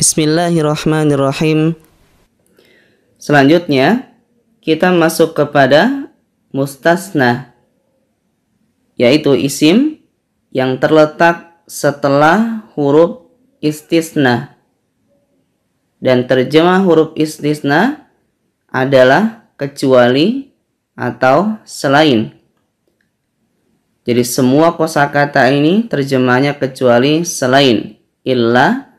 Bismillahirrahmanirrahim. Selanjutnya kita masuk kepada mustasna, yaitu isim yang terletak setelah huruf istisna. Dan terjemah huruf istisna adalah kecuali atau selain. Jadi semua kosakata ini terjemahnya kecuali selain. Illa,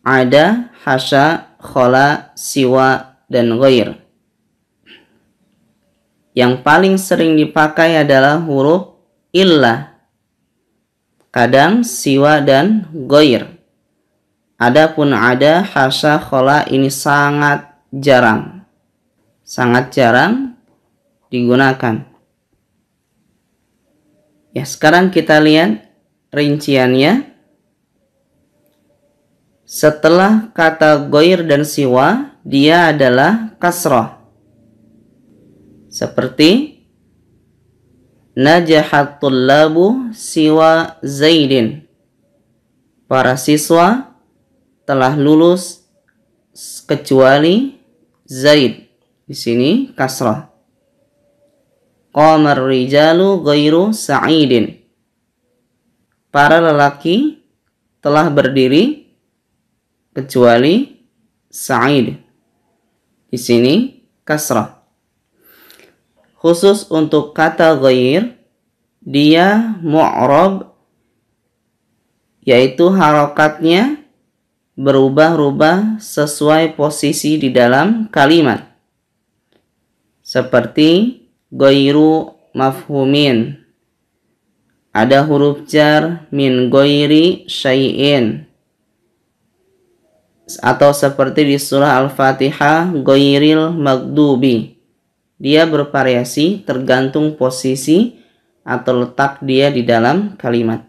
ada, hasya, khola, siwa, dan ghair. Yang paling sering dipakai adalah huruf illa, kadang siwa dan ghair. Adapun ada, hasya, khola ini sangat jarang digunakan. Ya, sekarang kita lihat rinciannya. Setelah kata ghair dan siwa, dia adalah kasrah. Seperti najahat tullabu siwa Zaidin. Para siswa telah lulus kecuali Zaid. Di sini kasrah. Qamar rijalu ghairu Sa'idin. Para lelaki telah berdiri kecuali Sa'id. Di sini kasrah. Khusus untuk kata ghair, dia mu'rab, yaitu harokatnya berubah-ubah sesuai posisi di dalam kalimat. Seperti ghairu mafhumin. Ada huruf jar min ghairi syai'in. Atau seperti di surah Al-Fatihah, ghairil magdubi. Dia bervariasi tergantung posisi atau letak dia di dalam kalimat.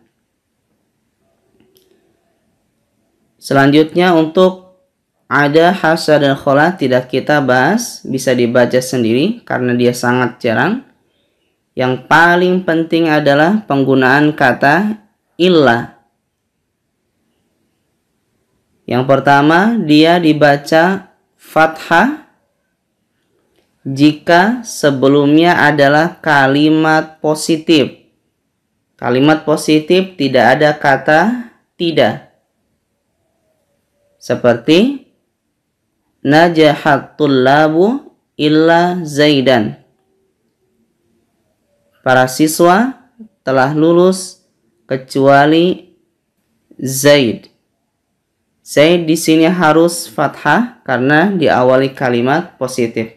Selanjutnya untuk ada, hasya, dan khola tidak kita bahas. Bisa dibaca sendiri karena dia sangat jarang. Yang paling penting adalah penggunaan kata illa. Yang pertama, dia dibaca fathah jika sebelumnya adalah kalimat positif. Kalimat positif tidak ada kata tidak. Seperti najahat tullabu illa Zaidan. Para siswa telah lulus kecuali Zaid. Zaid di sini harus fathah karena diawali kalimat positif.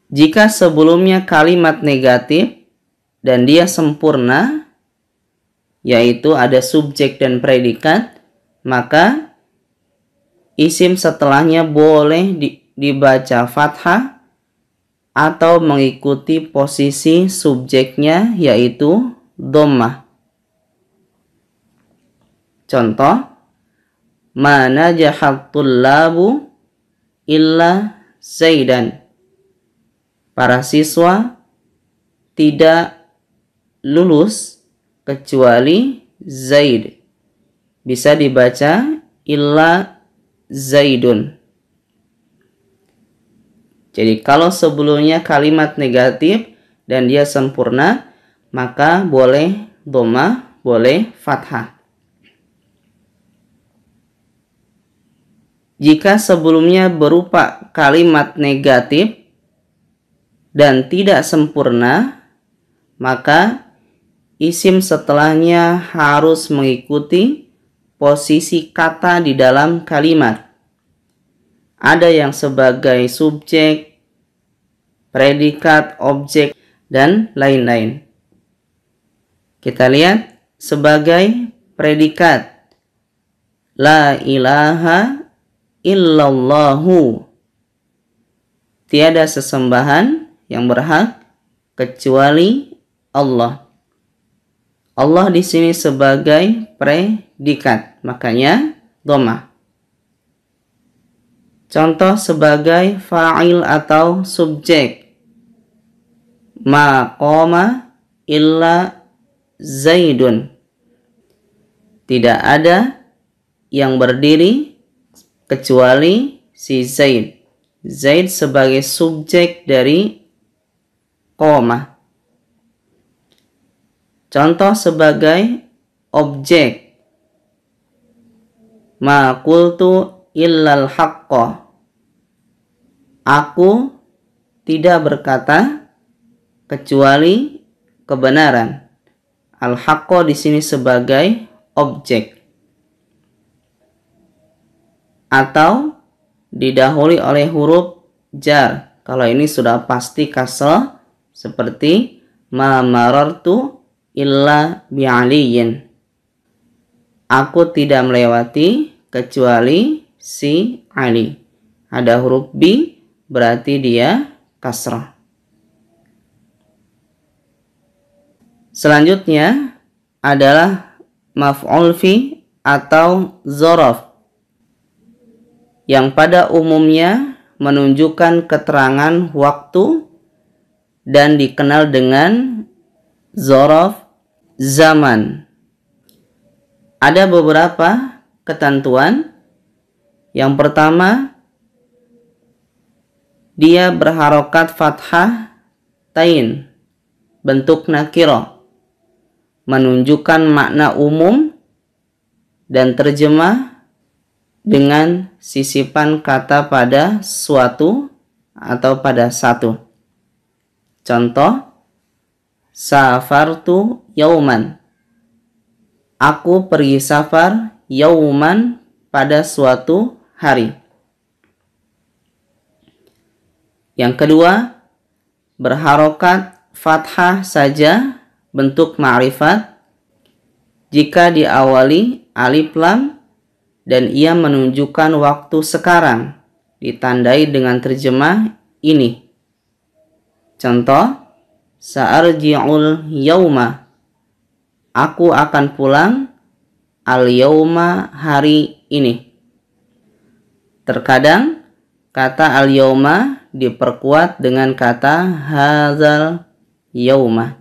Jika sebelumnya kalimat negatif dan dia sempurna, yaitu ada subjek dan predikat, maka isim setelahnya boleh dibaca fathah atau mengikuti posisi subjeknya, yaitu dhammah. Contoh, ma najahat tullabu illa Zaidan. Para siswa tidak lulus kecuali Zaid. Bisa dibaca illa Zaidun. Jadi kalau sebelumnya kalimat negatif dan dia sempurna, maka boleh dhammah, boleh fathah. Jika sebelumnya berupa kalimat negatif dan tidak sempurna, maka isim setelahnya harus mengikuti posisi kata di dalam kalimat. Ada yang sebagai subjek, predikat, objek, dan lain-lain. Kita lihat sebagai predikat. La ilaha illallahu. Tiada sesembahan yang berhak kecuali Allah. Allah di sini sebagai predikat, makanya dhammah. Contoh sebagai fa'il atau subjek. Ma qama illa Zaidun. Tidak ada yang berdiri kecuali si Zaid. Zaid sebagai subjek dari qoma. Contoh sebagai objek. Ma qultu illal haqqa. Aku tidak berkata kecuali kebenaran. Al-haqqo di sini sebagai objek. Atau didahului oleh huruf jar. Kalau ini sudah pasti kasrah seperti ma marartu illa bi'aliyin. Aku tidak melewati kecuali si Ali. Ada huruf bi berarti dia kasrah. Selanjutnya adalah maf'ul fi atau dzaraf yang pada umumnya menunjukkan keterangan waktu dan dikenal dengan dzaraf zaman. Ada beberapa ketentuan. Yang pertama, dia berharokat fathah tain, bentuk nakiro, menunjukkan makna umum dan terjemah dengan sisipan kata pada suatu atau pada satu. Contoh, safartu yauman. Aku pergi safar yauman pada suatu hari. Yang kedua, berharokat fathah saja bentuk ma'rifat jika diawali alif lam dan ia menunjukkan waktu sekarang, ditandai dengan terjemah ini. Contoh, sa'arji'ul yauma. Aku akan pulang al-yauma hari ini. Terkadang kata al-yauma diperkuat dengan kata hadzal yauma.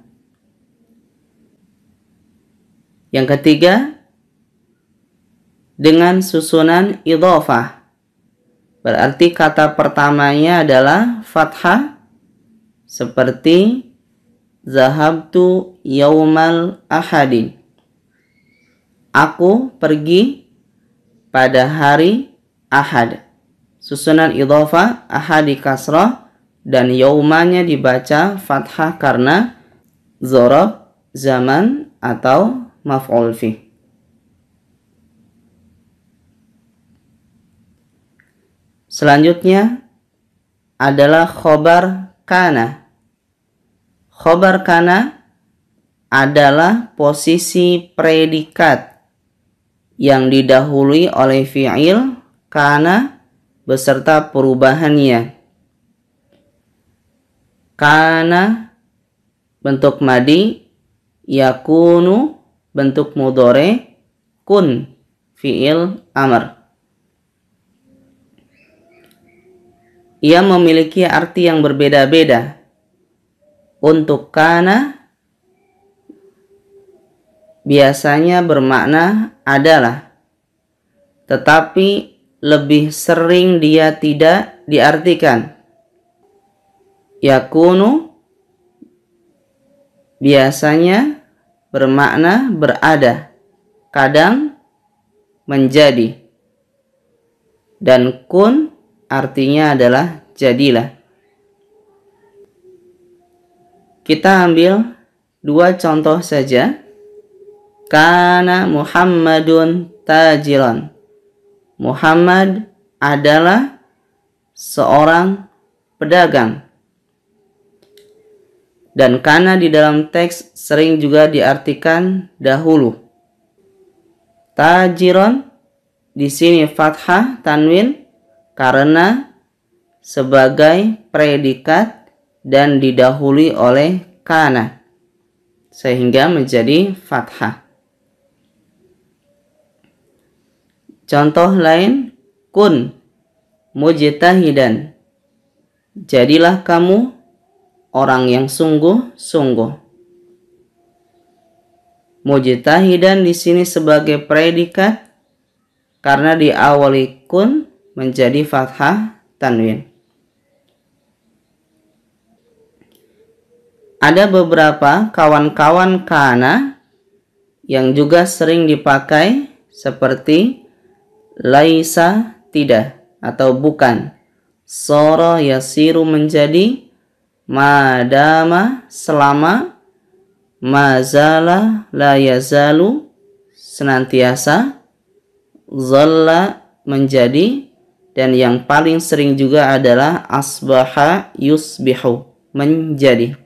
Yang ketiga, dengan susunan idhofah. Berarti kata pertamanya adalah fathah seperti zahabtu yaumal ahadi. Aku pergi pada hari ahad. Susunan idhofah ahadi kasrah dan yaumanya dibaca fathah karena dzaraf zaman atau maf'ul fi. Selanjutnya adalah khobar kana. Khobar kana adalah posisi predikat yang didahului oleh fi'il kana beserta perubahannya. Kana bentuk madi, yakunu bentuk mudhari, kun fi'il amr. Ia memiliki arti yang berbeda-beda. Untuk kana biasanya bermakna adalah, tetapi lebih sering dia tidak diartikan. Yakunu biasanya bermakna berada, kadang menjadi. Dan kun artinya adalah jadilah. Kita ambil dua contoh saja. Kana Muhammadun tajiran. Muhammad adalah seorang pedagang. Dan kana di dalam teks sering juga diartikan dahulu. Tajiran di sini fathah tanwin karena sebagai predikat dan didahului oleh kana sehingga menjadi fathah. Contoh lain, kun mujtahidan. Jadilah kamu orang yang sungguh-sungguh. Mujtahidan di sini sebagai predikat karena diawali kun menjadi fathah tanwin. Ada beberapa kawan-kawan kana yang juga sering dipakai seperti laisa tidak atau bukan, soro yasiru menjadi, madama selama, mazala la yazalu senantiasa, zalla menjadi, dan yang paling sering juga adalah asbaha yusbihu menjadi.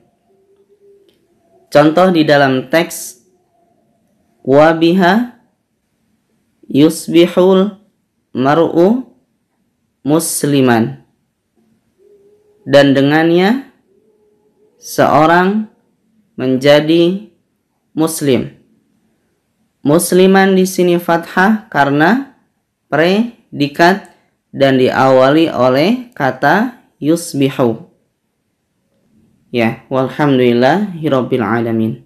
Contoh di dalam teks, wabiha yusbihul mar'u musliman, dan dengannya seorang menjadi muslim. Musliman di sini fathah karena predikat dan diawali oleh kata yusbihu. Ya, walhamdulillahirabbil alamin.